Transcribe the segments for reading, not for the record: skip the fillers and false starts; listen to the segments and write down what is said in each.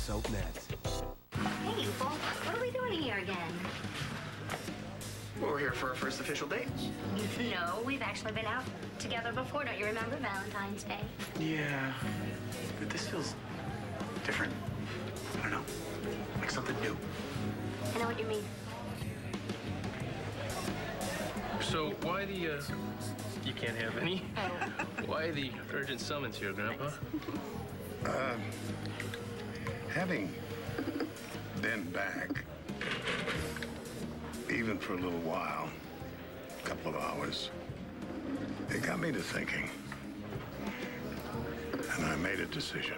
soap next. Hey, Paul, what are we doing here again? Well, we're here for our first official date. No, we've actually been out together before. Don't you remember Valentine's Day? Yeah, but this feels different. I don't know, like something new. I know what you mean. So why the, you can't have any? Why the urgent summons here, Grandpa? Having been back, even for a little while, a couple of hours, it got me to thinking. And I made a decision.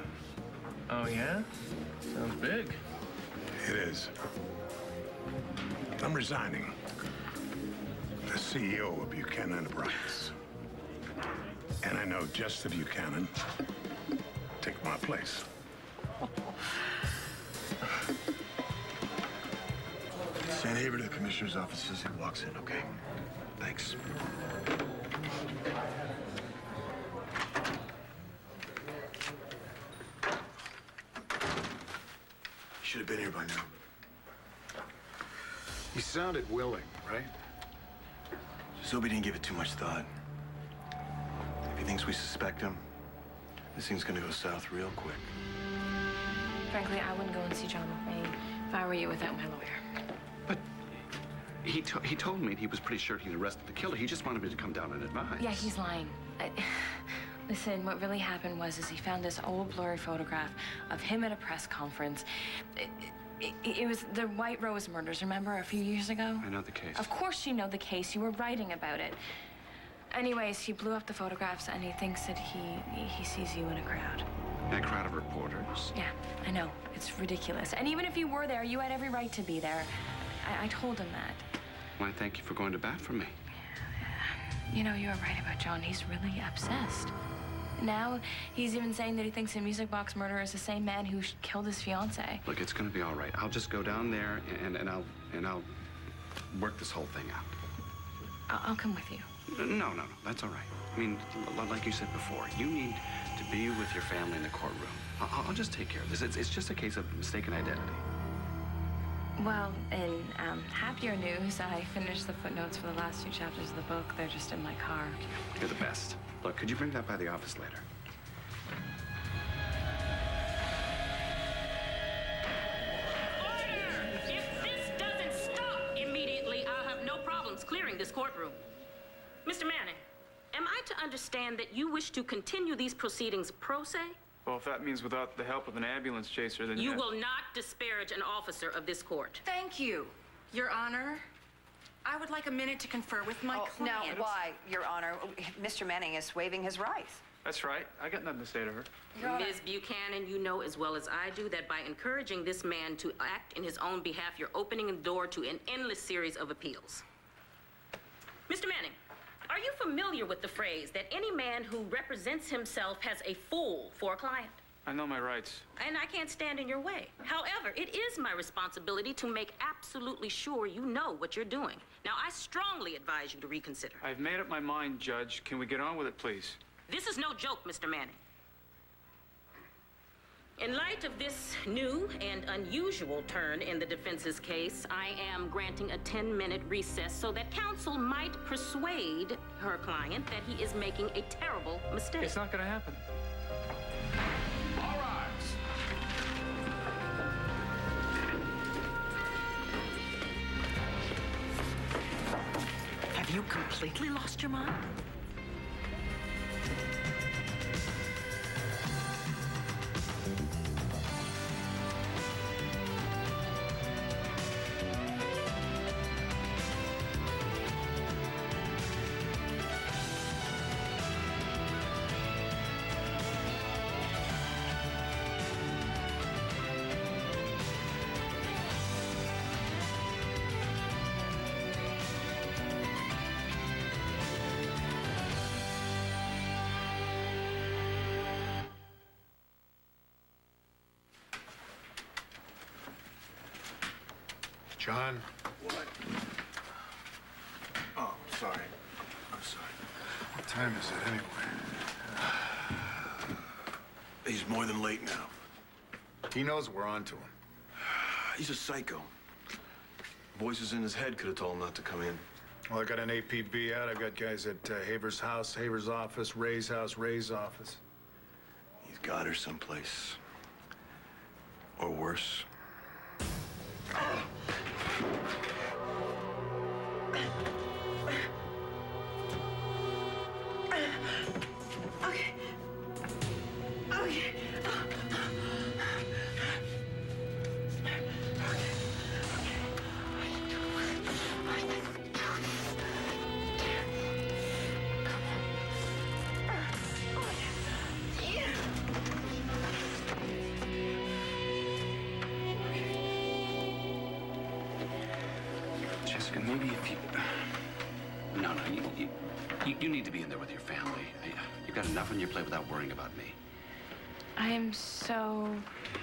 Oh, yeah? Sounds big. It is. I'm resigning as CEO of Buchanan Enterprises. And I know just the Buchanan take my place. Send Haber to the commissioner's office as he walks in, okay? Thanks. Should have been here by now. He sounded willing, right? Just hope he didn't give it too much thought. If he thinks we suspect him, this thing's gonna go south real quick. Frankly, I wouldn't go and see John with me if I were you without my lawyer. But he told me he was pretty sure he'd arrested the killer. He just wanted me to come down and advise. Yeah, he's lying. Listen, what really happened was he found this old blurry photograph of him at a press conference. It was the White Rose murders, remember, a few years ago? I know the case. Of course you know the case. You were writing about it. Anyways, he blew up the photographs and he thinks that he sees you in a crowd. In a crowd of reporters? Yeah, I know. It's ridiculous. And even if you were there, you had every right to be there. I told him that. Why, thank you for going to bat for me. You know, you were right about John. He's really obsessed. Now, he's even saying that he thinks the music box murderer is the same man who killed his fiancée. Look, it's gonna be all right. I'll just go down there and I'll work this whole thing out. I'll come with you. No, that's all right. I mean, like you said before, you need to be with your family in the courtroom. I'll just take care of this. It's just a case of mistaken identity. Well, in happier news, I finished the footnotes for the last 2 chapters of the book. They're just in my car. You're the best. Look, could you bring that by the office later? Order! If this doesn't stop immediately, I'll have no problems clearing this courtroom. Mr. Manning, am I to understand that you wish to continue these proceedings pro se? Well, if that means without the help of an ambulance chaser, then You will not disparage an officer of this court. Thank you, Your Honor. I would like a minute to confer with my client. Now, why, Your Honor? Mr. Manning is waiving his rights. That's right. I got nothing to say to her. Ms. Buchanan, you know as well as I do that by encouraging this man to act in his own behalf, you're opening the door to an endless series of appeals. Mr. Manning, are you familiar with the phrase that any man who represents himself has a fool for a client? I know my rights. And I can't stand in your way. However, it is my responsibility to make absolutely sure you know what you're doing. Now, I strongly advise you to reconsider. I've made up my mind, Judge. Can we get on with it, please? This is no joke, Mr. Manning. In light of this new and unusual turn in the defense's case, I am granting a 10-minute recess so that counsel might persuade her client that he is making a terrible mistake. It's not gonna happen. All rise. Have you completely lost your mind? John? What? Oh, sorry. I'm sorry. What time is it anyway? He's more than late now. He knows we're onto him. He's a psycho. Voices in his head could have told him not to come in. Well, I got an APB out. I've got guys at Haver's house, Haver's office, Ray's house, Ray's office. He's got her someplace. Or worse. Okay. Okay. Jessica, maybe if you... No, you need to be in there with your family. You've got enough on your plate without worrying about me. I am so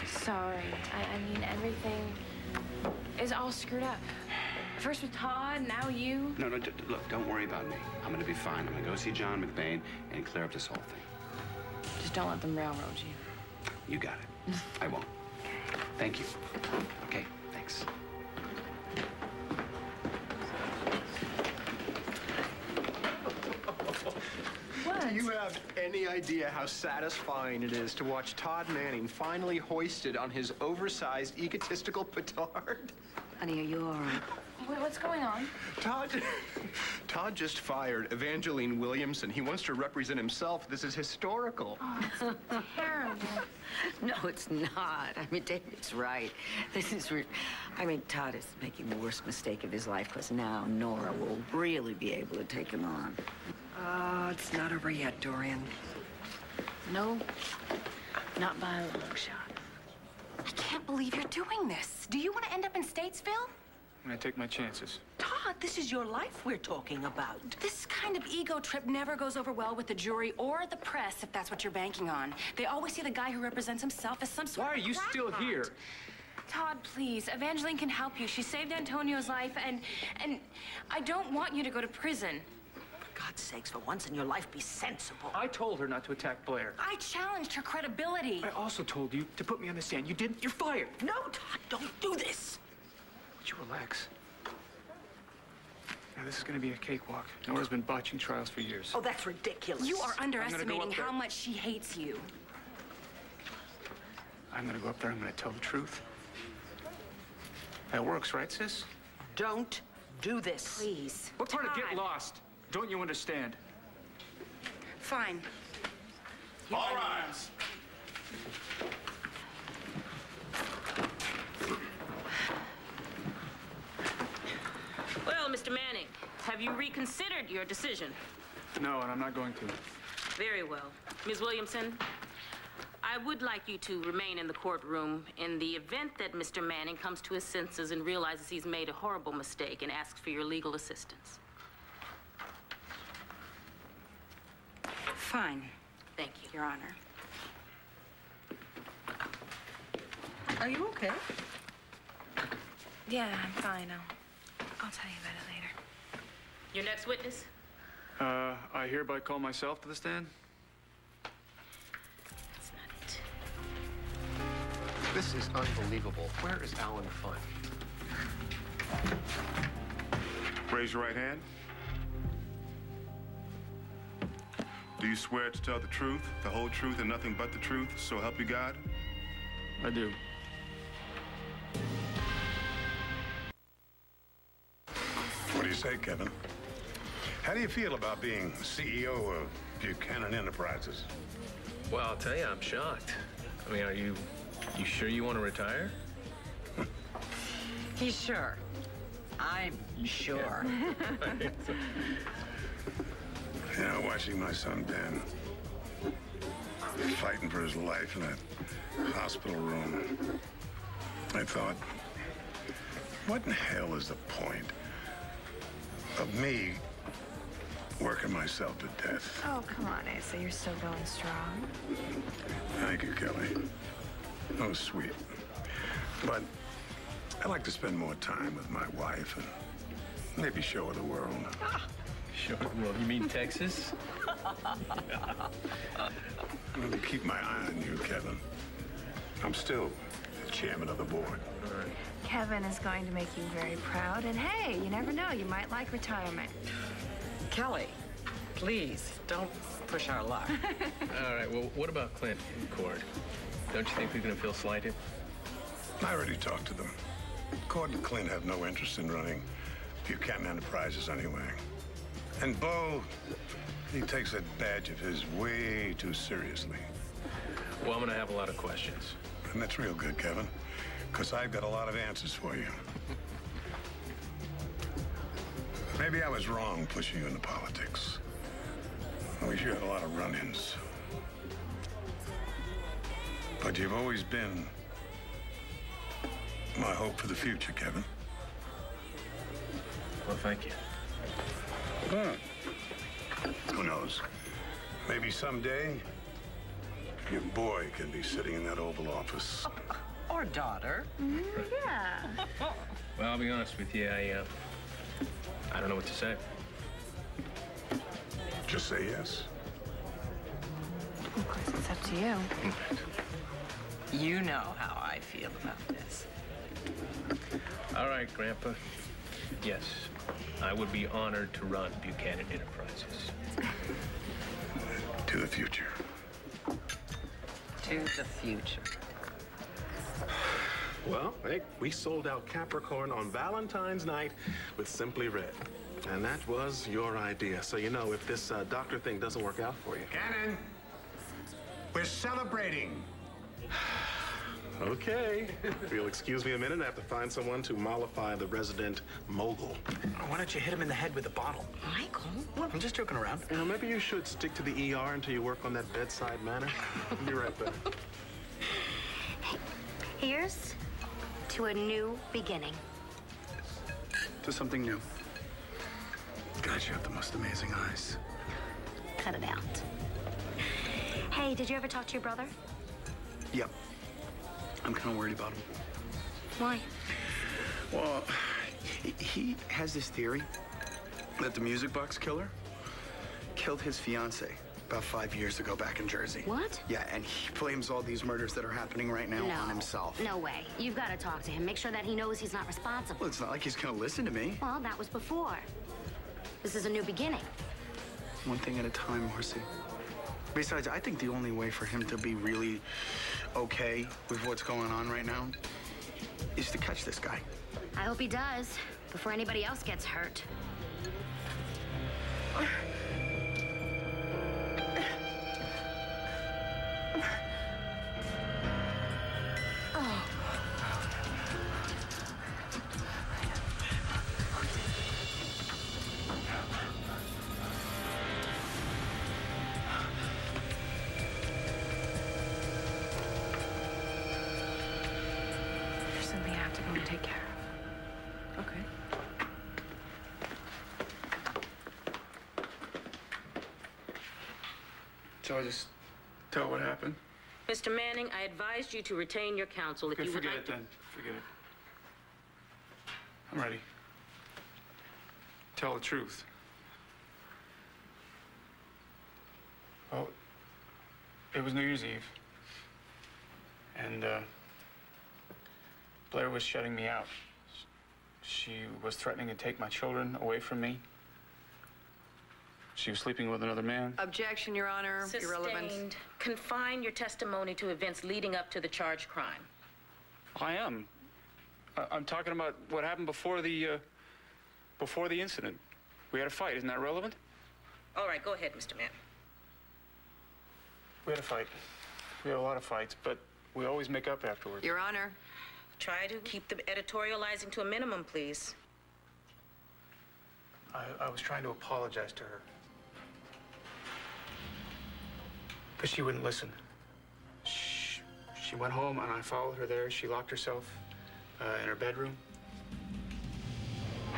sorry. I mean, everything is all screwed up. First with Todd, now you. No, look, don't worry about me. I'm gonna be fine. I'm gonna go see John McBain and clear up this whole thing. Just don't let them railroad you. You got it. I won't. Thank you. Okay, thanks. Do you have any idea how satisfying it is to watch Todd Manning finally hoisted on his oversized, egotistical petard? Honey, are you all right? What's going on? Todd just fired Evangeline Williamson. He wants to represent himself. This is historical. Oh, it's terrible. No, it's not. I mean, David's right. Todd is making the worst mistake of his life because now Nora will really be able to take him on. It's not over yet, Dorian. No, not by a long shot. I can't believe you're doing this. Do you want to end up in Statesville? I'm gonna take my chances. Todd, this is your life we're talking about. This kind of ego trip never goes over well with the jury or the press, if that's what you're banking on. They always see the guy who represents himself as some sort of Why are you still here? Todd, please. Evangeline can help you. She saved Antonio's life, and I don't want you to go to prison. For God's sakes, for once in your life, be sensible. I told her not to attack Blair. I challenged her credibility. I also told you to put me on the stand. You didn't. You're fired. No, Todd, don't do this. Would you relax? Now, this is going to be a cakewalk. Nora's been botching trials for years. Oh, that's ridiculous. You are underestimating how much she hates you. I'm going to go up there. I'm going to tell the truth. That works, right, sis? Don't do this. Please. What part of Todd. get lost? Don't you understand? Fine. All rise. Well, Mr. Manning, have you reconsidered your decision? No, and I'm not going to. Very well. Ms. Williamson, I would like you to remain in the courtroom in the event that Mr. Manning comes to his senses and realizes he's made a horrible mistake and asks for your legal assistance. Fine. Thank you. Your Honor. Are you okay? Yeah, I'm fine. I'll tell you about it later. Your next witness? I hereby call myself to the stand. That's not it. This is unbelievable. Where is Alan Fun? Raise your right hand. Do you swear to tell the truth, the whole truth, and nothing but the truth, so help you God? I do. What do you say, Kevin? How do you feel about being CEO of Buchanan Enterprises? Well, I'll tell you, I'm shocked. I mean, are you sure you want to retire? He's sure. I'm sure. You know, watching my son, Dan, fighting for his life in that hospital room, I thought, what in hell is the point of me working myself to death? Oh, come on, Asa. You're still going strong. Thank you, Kelly. That was sweet. But I like to spend more time with my wife and maybe show her the world. Sure. Well, you mean Texas? I'm going to keep my eye on you, Kevin. I'm still chairman of the board. Kevin is going to make you very proud. And hey, you never know, you might like retirement. Kelly, please, don't push our luck. All right, well, what about Clint and Cord? Don't you think they're going to feel slighted? I already talked to them. Cord and Clint have no interest in running Buchanan Enterprises anyway. And Bo, he takes that badge of his way too seriously. Well, I'm going to have a lot of questions. And that's real good, Kevin, because I've got a lot of answers for you. Maybe I was wrong pushing you into politics. I wish you had a lot of run-ins. But you've always been my hope for the future, Kevin. Well, thank you. Who knows? Maybe someday, your boy can be sitting in that Oval Office. Or daughter. Yeah. Well, I'll be honest with you, I don't know what to say. Just say yes. Of course, it's up to you. You know how I feel about this. All right, Grandpa. Yes, I would be honored to run Buchanan Enterprises. To the future. To the future. Well, hey, we sold out Capricorn on Valentine's night with Simply Red. And that was your idea. So, you know, if this doctor thing doesn't work out for you. Cannon, we're celebrating. Okay. If you'll excuse me a minute, I have to find someone to mollify the resident mogul. Why don't you hit him in the head with a bottle? Michael? Well, I'm just joking around. You know, maybe you should stick to the ER until you work on that bedside manner. I'll be right back. Here's to a new beginning. To something new. God, you have the most amazing eyes. Cut it out. Hey, did you ever talk to your brother? Yep. I'm kind of worried about him. Why? Well, he has this theory that the music box killer killed his fiancée about 5 years ago back in Jersey. What? Yeah, and he blames all these murders that are happening right now on himself. No way. You've got to talk to him. Make sure that he knows he's not responsible. Well, it's not like he's going to listen to me. Well, that was before. This is a new beginning. One thing at a time, Marcie. Besides, I think the only way for him to be really okay with what's going on right now is to catch this guy. I hope he does, before anybody else gets hurt. There's something I have to go and take care of. Okay. So I just tell what happened? Mr. Manning, I advised you to retain your counsel if Okay, you would forget like it to... then. Forget it. I'm ready. Tell the truth. Well, it was New Year's Eve. And, Blair was shutting me out. She was threatening to take my children away from me. She was sleeping with another man. Objection, Your Honor. Irrelevant. Sustained. Confine your testimony to events leading up to the charged crime. I am. I'm talking about what happened before the incident. We had a fight. Isn't that relevant? All right, go ahead, Mr. Manning. We had a fight. We had a lot of fights, but we always make up afterwards. Your Honor. Try to keep the editorializing to a minimum, please. I was trying to apologize to her. But she wouldn't listen. She went home, and I followed her there. She locked herself in her bedroom.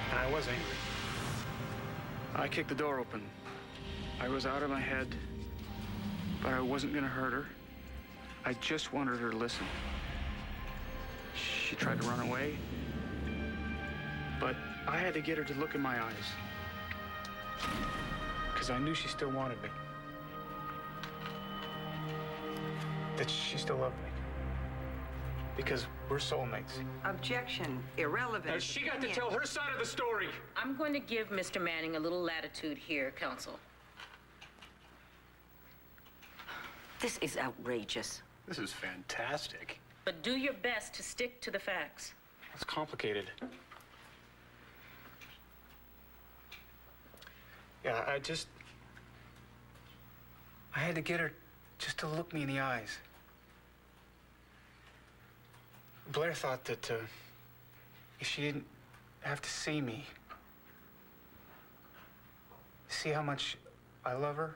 And I was angry. I kicked the door open. I was out of my head, but I wasn't going to hurt her. I just wanted her to listen. She tried to run away, but I had to get her to look in my eyes. Because I knew she still wanted me. That she still loved me. Because we're soulmates. Objection. Irrelevant. Now, she got to tell her side of the story. I'm going to give Mr. Manning a little latitude here, counsel. This is outrageous. This is fantastic. But do your best to stick to the facts. It's complicated. Yeah, I had to get her just to look me in the eyes. Blair thought that if she didn't have to see me, see how much I love her,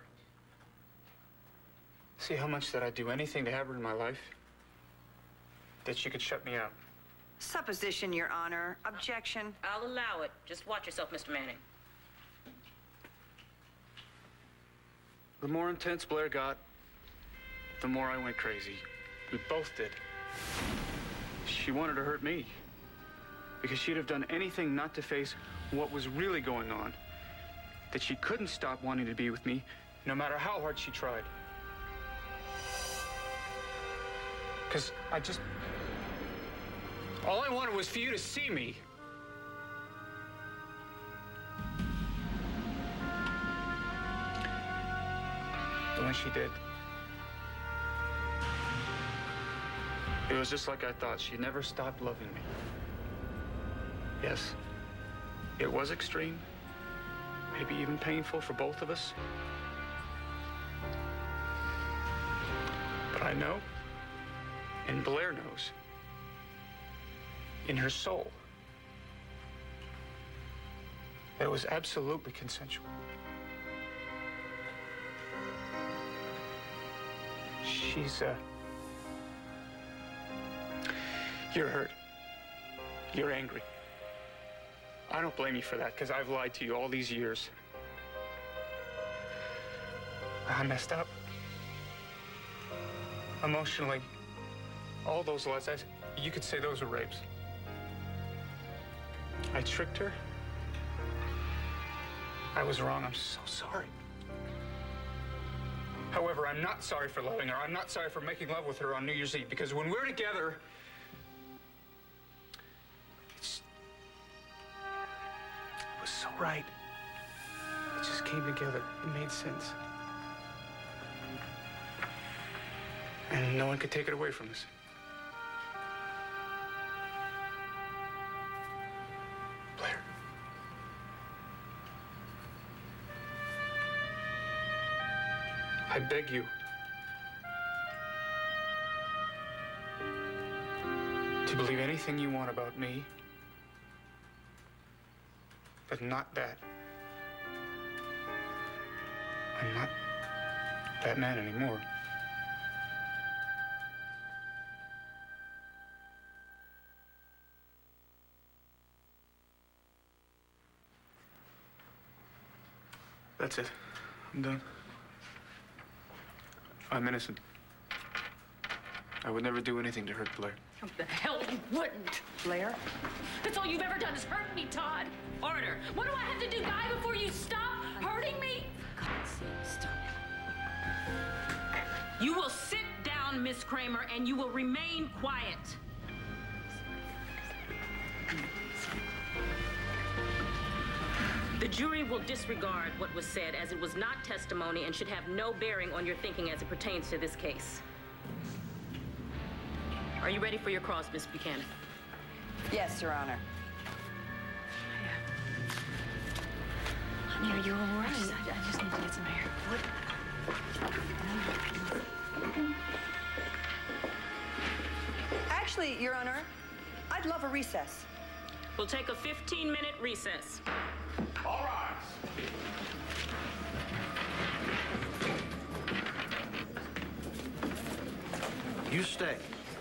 see how much that I'd do anything to have her in my life, that she could shut me out. Supposition, Your Honor. Objection. I'll allow it. Just watch yourself, Mr. Manning. The more intense Blair got, the more I went crazy. We both did. She wanted to hurt me because she'd have done anything not to face what was really going on, that she couldn't stop wanting to be with me no matter how hard she tried. Because all I wanted was for you to see me. But when she did, it was just like I thought. She never stopped loving me. Yes, it was extreme, maybe even painful for both of us. But I know, and Blair knows, in her soul, that it was absolutely consensual. You're hurt. You're angry. I don't blame you for that, because I've lied to you all these years. I messed up. Emotionally, all those lies, you could say those were rapes. I tricked her. I was wrong. I'm so sorry. However, I'm not sorry for loving her. I'm not sorry for making love with her on New Year's Eve, because when we're together, it was so right. It just came together. It made sense. And no one could take it away from us. Blair. I beg you to believe anything you want about me, but not that. I'm not that man anymore. That's it. I'm done. I'm innocent. I would never do anything to hurt Blair. What the hell you wouldn't? Blair? That's all you've ever done is hurt me, Todd. Order. What do I have to do, die before you stop hurting me? God's sake, stop it. You will sit down, Miss Kramer, and you will remain quiet. The jury will disregard what was said as it was not testimony and should have no bearing on your thinking as it pertains to this case. Are you ready for your cross, Miss Buchanan? Yes, Your Honor. Honey, are you all right? I just need to get some air. Actually, Your Honor, I'd love a recess. We'll take a 15-minute recess. All rise. You stay.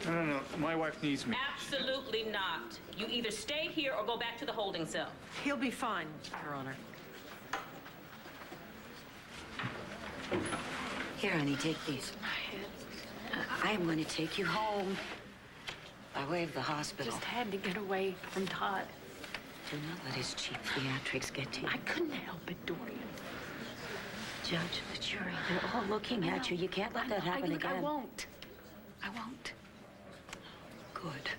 No. My wife needs me. Absolutely not. You either stay here or go back to the holding cell. He'll be fine, Your Honor. Here, honey, take these. I'm going to take you home by way of the hospital. Just had to get away from Todd. Do not let his cheap theatrics get to you. I couldn't help it, Dorian. Judge, the jury, they're all looking at you. You can't let that happen again. I won't. I won't. Good. could.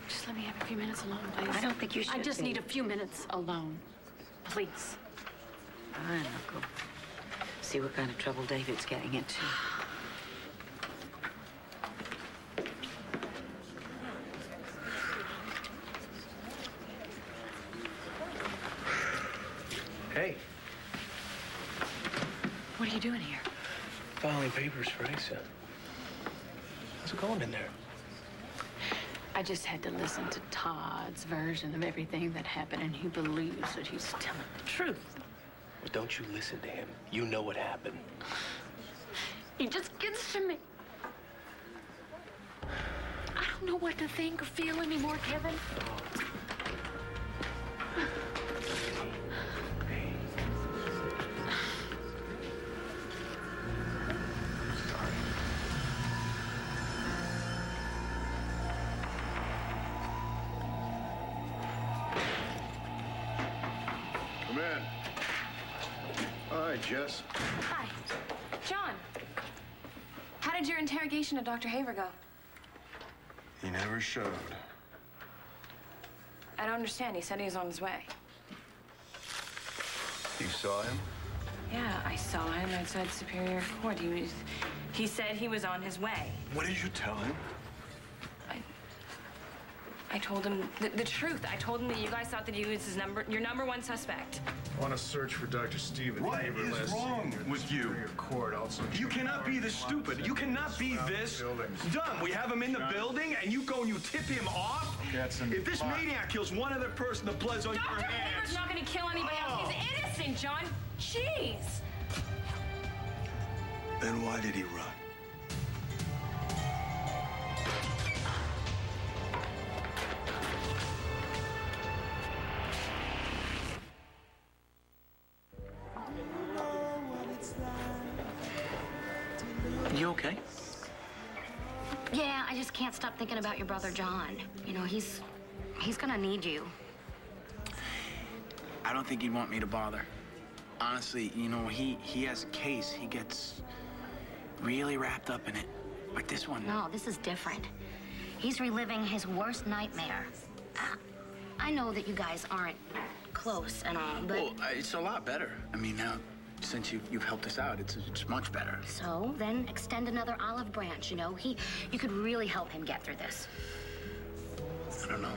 Just let me have a few minutes alone, please. I don't think you should I just be. need a few minutes alone. Please. All right, I'll go see what kind of trouble David's getting into. Hey, What are you doing here? filing papers for Asa. How's it going in there? I just had to listen to Todd's version of everything that happened, and he believes that he's telling the truth. Well, don't you listen to him. You know what happened. He just gets to me. I don't know what to think or feel anymore, Kevin. Come in. Hi, Jess. Hi. John. How did your interrogation of Dr. Haver go? He never showed. I don't understand. He said he was on his way. You saw him? Yeah, I saw him outside Superior Court. He said he was on his way. What did you tell him? I told him the truth. I told him that you guys thought that he was your number one suspect. On a search for Dr. Stephen What Haver is last wrong seen in with you? Superior Court, also You cannot be this stupid. You cannot be this dumb. We have him in the building, and you go and you tip him off? If this maniac kills one other person, the blood's on your Dr. hands. Haver's not going to kill anybody else. He's innocent, John. Jeez. Then why did he run? You okay? Yeah, I just can't stop thinking about your brother John. You know, he's gonna need you. I don't think he'd want me to bother. Honestly, you know, he has a case. He gets really wrapped up in it. Like this one. No, this is different. He's reliving his worst nightmare. I know that you guys aren't close and all, but... Well, it's a lot better. I mean, now, since you've helped us out, it's much better. So, then extend another olive branch, you know? You could really help him get through this. I don't know.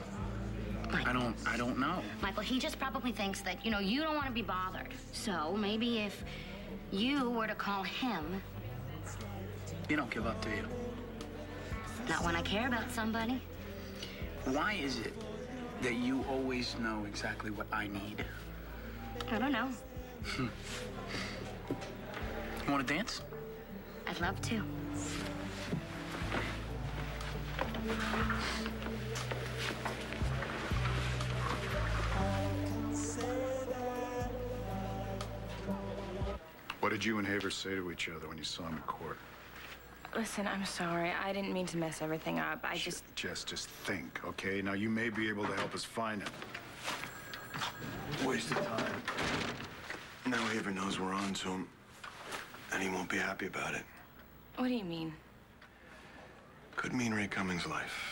I don't know. Michael, he just probably thinks that, you know, you don't want to be bothered. So, maybe if you were to call him... You don't give up, do you? Not when I care about somebody. Why is it that you always know exactly what I need? I don't know. You want to dance? I'd love to. What did you and Haver say to each other when you saw him in court? Listen, I'm sorry. I didn't mean to mess everything up. Just think, okay? Now, you may be able to help us find him. Waste of time. Now Haver knows we're on to him, and he won't be happy about it. What do you mean? Could mean Ray Cummings' life.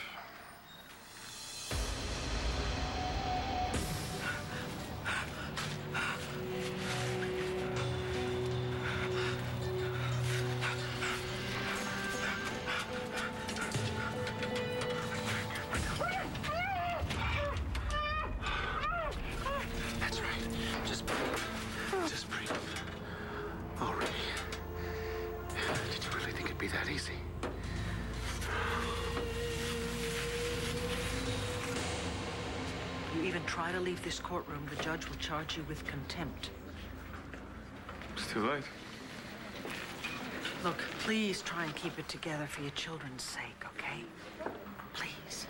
That's right. Just breathe. Just breathe. All right. Did you really think it'd be that easy? You even try to leave this courtroom, the judge will charge you with contempt. It's too late. Look, please try and keep it together for your children's sake, okay? Please.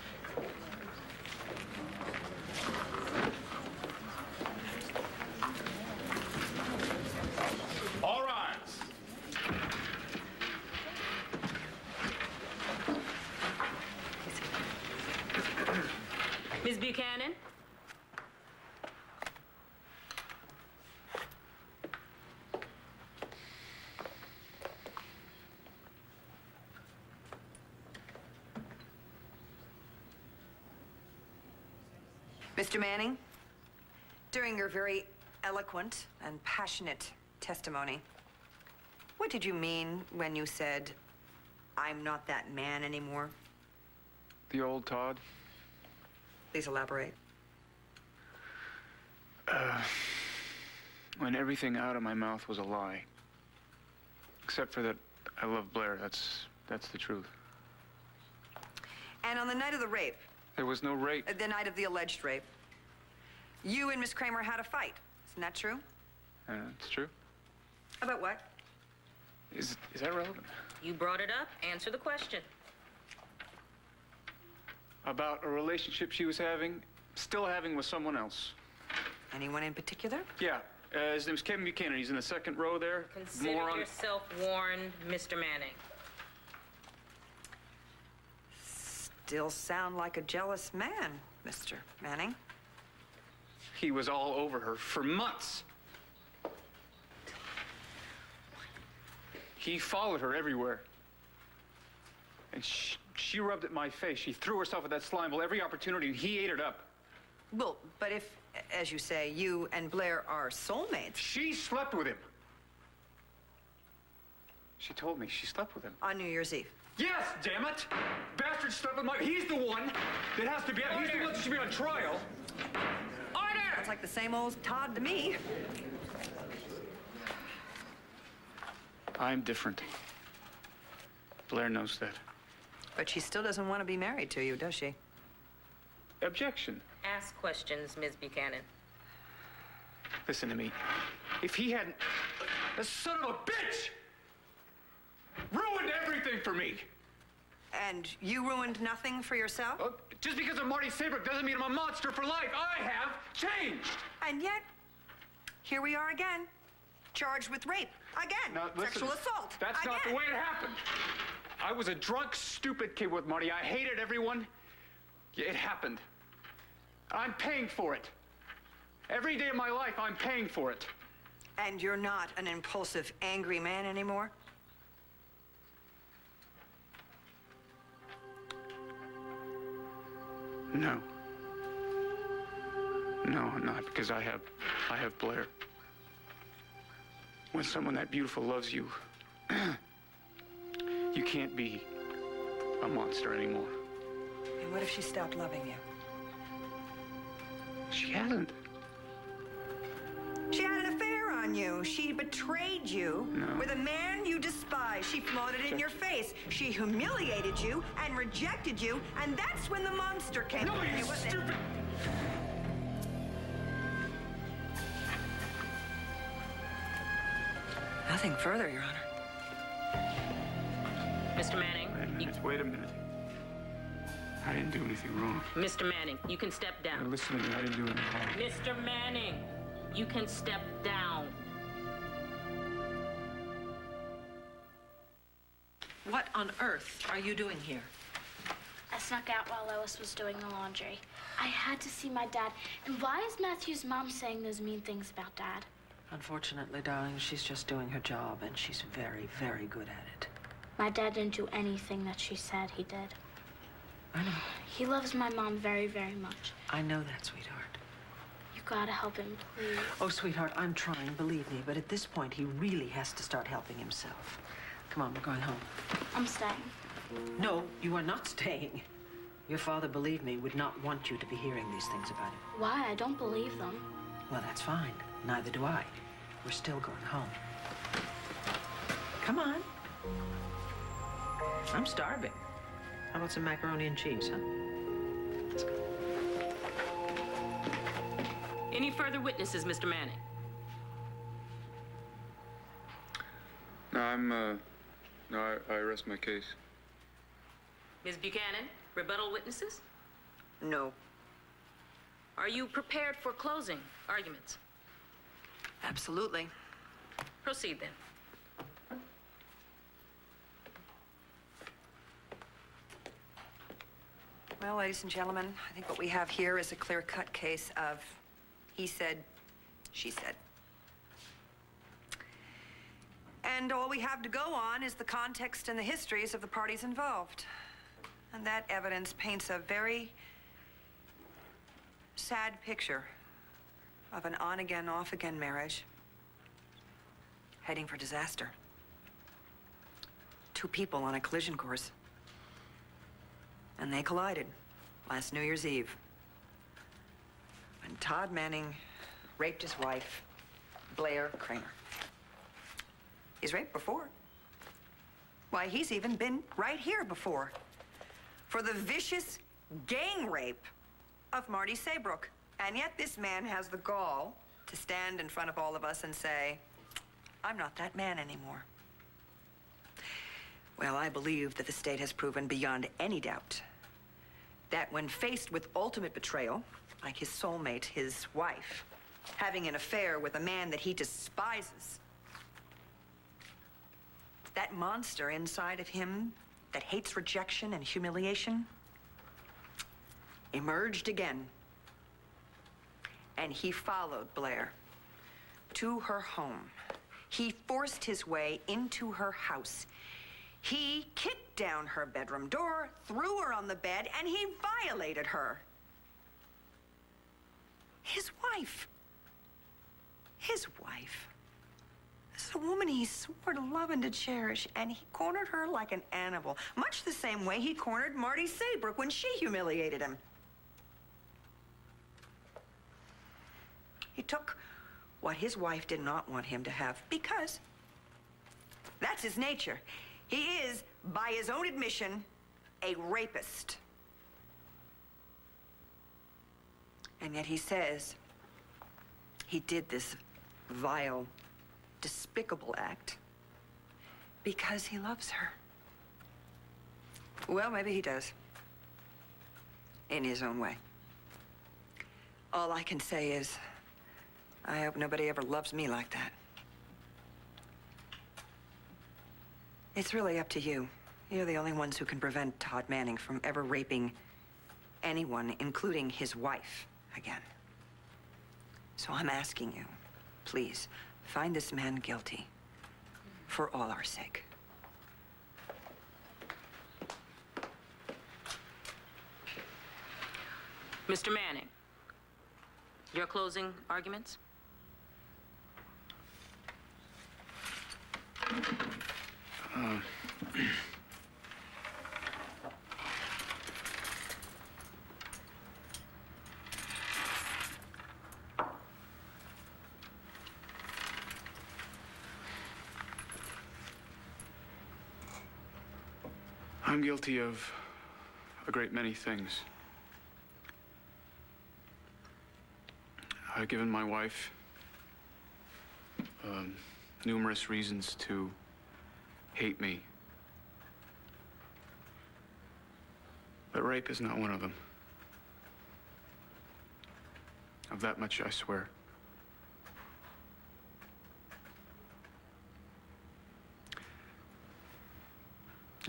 All rise. Ms. Buchanan? Mr. Manning, during your very eloquent and passionate testimony, what did you mean when you said, "I'm not that man anymore"? The old Todd. Please elaborate. When everything out of my mouth was a lie. Except for that I love Blair. That's the truth. And on the night of the rape... There was no rape. The night of the alleged rape, you and Miss Kramer had a fight. Isn't that true? It's true. About what? Is that relevant? You brought it up. Answer the question. About a relationship she was still having with someone else. Anyone in particular? Yeah. His name's Kevin Buchanan. He's in the second row there. Consider yourself warned, Mr. Manning. Still sound like a jealous man, Mr. Manning. He was all over her for months. He followed her everywhere. And she rubbed at my face. She threw herself at that slime bowl every opportunity, and he ate it up. Well, but if, as you say, you and Blair are soulmates... She slept with him. She told me she slept with him. On New Year's Eve. Yes, damn it! Bastard slept with He's the one that has to be... Order. He's the one that should be on trial. Order! That's like the same old Todd to me. I'm different. Blair knows that. But she still doesn't want to be married to you, does she? Objection. Ask questions, Ms. Buchanan. Listen to me. If he hadn't... The son of a bitch! Ruined everything for me! And you ruined nothing for yourself? Just because I'm Marty Saybrook doesn't mean I'm a monster for life. I have changed! And yet, here we are again. Charged with rape. Again. Now, listen, sexual assault. That's again. not the way it happened. I was a drunk, stupid kid with Marty. I hated everyone. It happened. I'm paying for it. Every day of my life, I'm paying for it. And you're not an impulsive, angry man anymore? No. No, I'm not, because I have Blair. When someone that beautiful loves you, you can't be a monster anymore. And what if she stopped loving you? She hasn't. She had an affair on you. She betrayed you with a man you despise. She flaunted it in your face. She humiliated you and rejected you, and that's when the monster came. No, you stupid... Nothing further, Your Honor. Mr. Manning. Wait a minute. I didn't do anything wrong. Mr. Manning, you can step down. Now listen to me. I didn't do anything wrong. Mr. Manning, you can step down. What on earth are you doing here? I snuck out while Lois was doing the laundry. I had to see my dad. And why is Matthew's mom saying those mean things about Dad? Unfortunately, darling, she's just doing her job, and she's very, very good at it. My dad didn't do anything that she said he did. I know. He loves my mom very, very much. I know that, sweetheart. You gotta help him, please. Oh, sweetheart, I'm trying, believe me, but at this point, he really has to start helping himself. Come on, we're going home. I'm staying. No, you are not staying. Your father, believe me, would not want you to be hearing these things about him. Why? I don't believe them. Well, that's fine. Neither do I. We're still going home. Come on. I'm starving. How about some macaroni and cheese, huh? Let's go. Any further witnesses, Mr. Manning? No, I rest my case. Ms. Buchanan, rebuttal witnesses? No. Are you prepared for closing arguments? Absolutely. Proceed then. Well, ladies and gentlemen, I think what we have here is a clear-cut case of he said, she said. And all we have to go on is the context and the histories of the parties involved. And that evidence paints a very sad picture of an on-again, off-again marriage heading for disaster. Two people on a collision course. And they collided last New Year's Eve. And Todd Manning raped his wife, Blair Kramer. He's raped before. Why, he's even been right here before. For the vicious gang rape of Marty Saybrook. And yet this man has the gall to stand in front of all of us and say, I'm not that man anymore. Well, I believe that the state has proven beyond any doubt that when faced with ultimate betrayal, like his soulmate, his wife, having an affair with a man that he despises, that monster inside of him that hates rejection and humiliation emerged again. And he followed Blair to her home. He forced his way into her house. He kicked down her bedroom door, threw her on the bed, and he violated her. His wife. His wife. This is a woman he swore to love and to cherish, and he cornered her like an animal, much the same way he cornered Marty Saybrook when she humiliated him. He took what his wife did not want him to have, because that's his nature. He is, by his own admission, a rapist. And yet he says he did this vile, despicable act because he loves her. Well, maybe he does. In his own way. All I can say is, I hope nobody ever loves me like that. It's really up to you. You're the only ones who can prevent Todd Manning from ever raping anyone, including his wife, again. So I'm asking you, please, find this man guilty for all our sake. Mr. Manning, your closing arguments? I'm guilty of a great many things. I've given my wife numerous reasons to hate me. But rape is not one of them. Of that much I swear.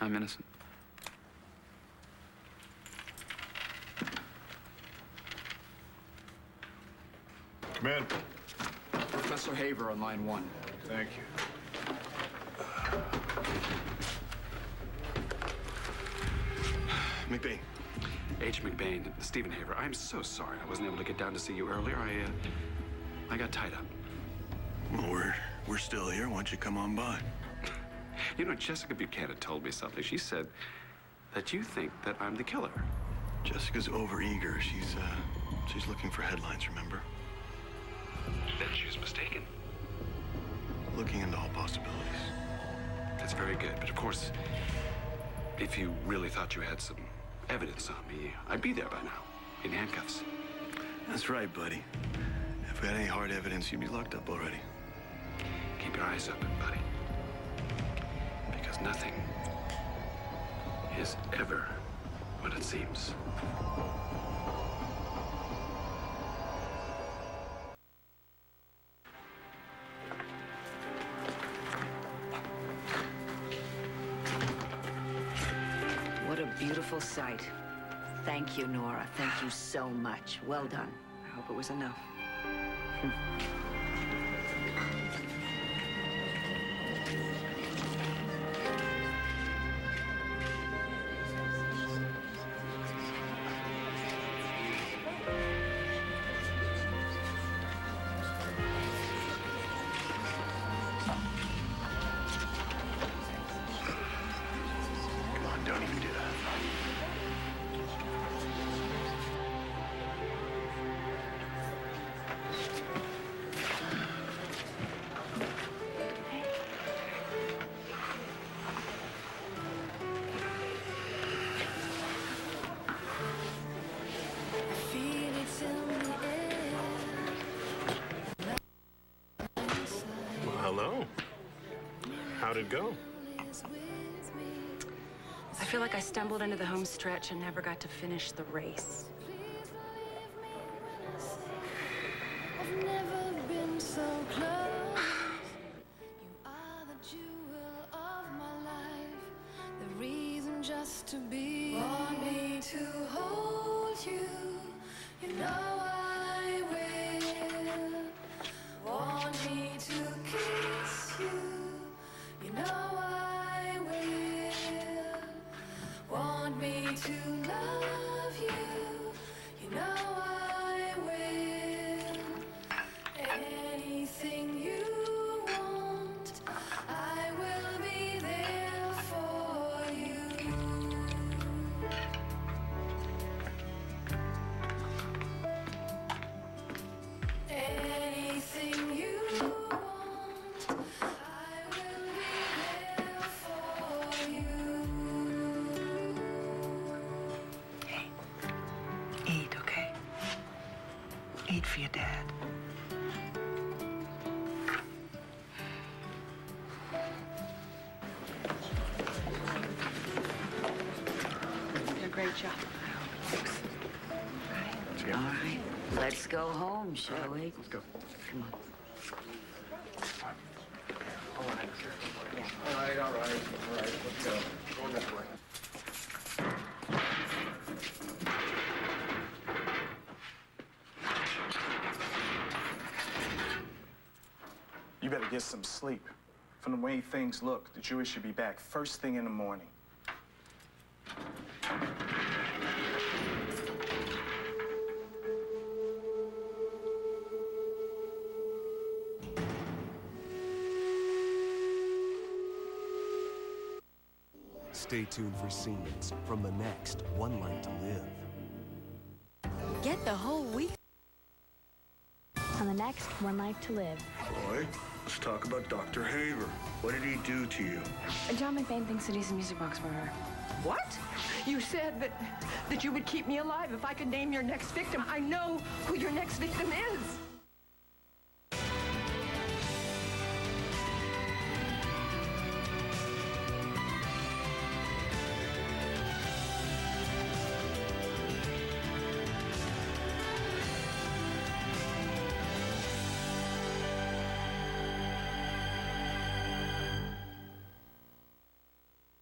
I'm innocent. Come in. Professor Haver on line 1. Thank you. McBain. H. McBain, Stephen Haver, I'm so sorry I wasn't able to get down to see you earlier. I got tied up. Well, we're still here. Why don't you come on by? You know, Jessica Buchanan told me something. She said that you think that I'm the killer. Jessica's overeager. She's looking for headlines, remember? Then she was mistaken. Looking into all possibilities. That's very good, but of course, if you really thought you had some evidence on me, I'd be there by now, in handcuffs. That's right, buddy. If we had any hard evidence, you'd be locked up already. Keep your eyes open, buddy. Because nothing is ever what it seems. What a beautiful sight. Thank you, Nora. Thank you so much. Well done. I hope it was enough. How'd it go? I feel like I stumbled into the home stretch and never got to finish the race. I've never been so close. You are the jewel of my life, the reason just to be. Want me to hold you, you know I will. Want me to kiss you, you know I will. Want me to love you, you know I will. Anything you want, I will be there for you. Anything you want, I will be there for you. Hey, eat, okay? Eat for your dad. You did a great job. All right, let's go home, shall we? Let's go. Come on. All right. Let's go. Going this way. You better get some sleep. From the way things look, the Jewish should be back first thing in the morning. Stay tuned for scenes from the next One Life to Live. Get the whole week on the next One Life to Live. Boy, let's talk about Dr. Haver. What did he do to you? John McBain thinks that he's a music box murderer. What? You said that you would keep me alive if I could name your next victim. I know who your next victim is.